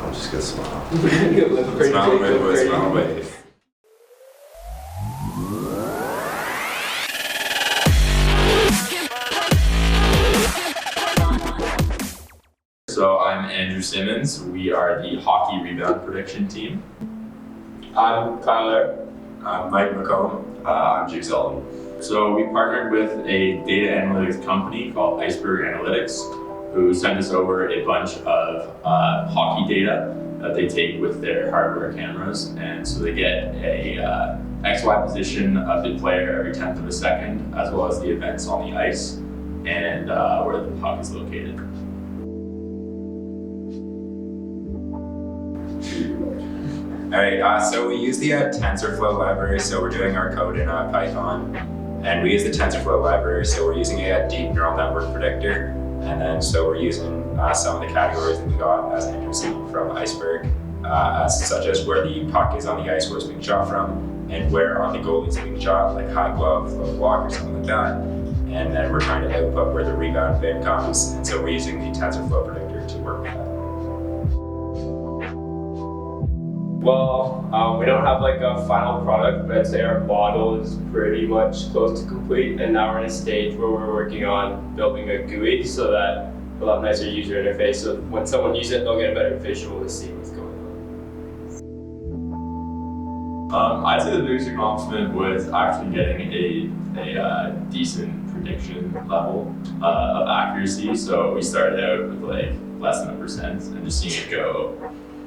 I'm just gonna smile. Smile away, boys, smile away. So I'm Andrew Simonds. We are the hockey rebound prediction team. I'm Tyler. I'm Mike McColm. I'm Zeldin. So we partnered with a data analytics company called Iceberg Analytics, who sent us over a bunch of hockey data that they take with their hardware cameras. And so they get a XY position of the player every 10th of a second, as well as the events on the ice and where the puck is located. All right, so we use the TensorFlow library, so we're doing our code in Python. And we use the TensorFlow library, so we're using a deep neural network predictor. And then so we're using some of the categories that we got, as Andrew said, from Iceberg, such as where the puck is on the ice, where it's being shot from, and where on the goalie it's being shot, like high glove, low block, or something like that. And then we're trying to output where the rebound bin comes. And so we're using the TensorFlow predictor to work with that. Well, we don't have like a final product, but I'd say our model is pretty much close to complete, and now we're in a stage where we're working on building a GUI so that we'll have a nicer user interface, so when someone uses it, they'll get a better visual to see what's going on. I'd say the biggest accomplishment was actually getting a decent prediction level of accuracy. So we started out with like less than 1% and just seeing it go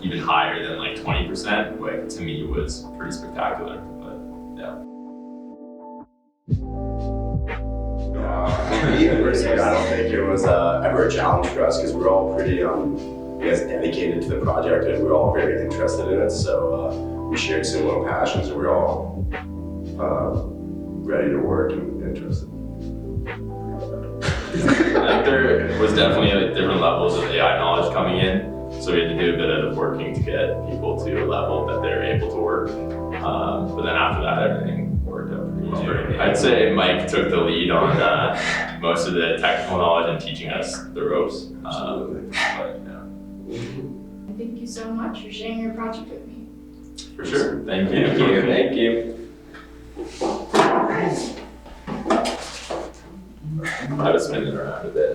even higher than like 20%, like to me was pretty spectacular, but yeah. For me personally, I don't think it was ever a challenge for us because we're all pretty, I guess, dedicated to the project and we're all very interested in it. So we shared similar passions and we're all ready to work and interested. I think there was definitely like different levels of AI knowledge coming in. So we had to do a bit of working to get people to a level that they're able to work. But then after that, everything worked out pretty well. I'd say Mike took the lead on most of the technical knowledge and teaching us the ropes. But, yeah. Thank you so much for sharing your project with me. For sure. Thank you. Thank you. I was spinning around a bit.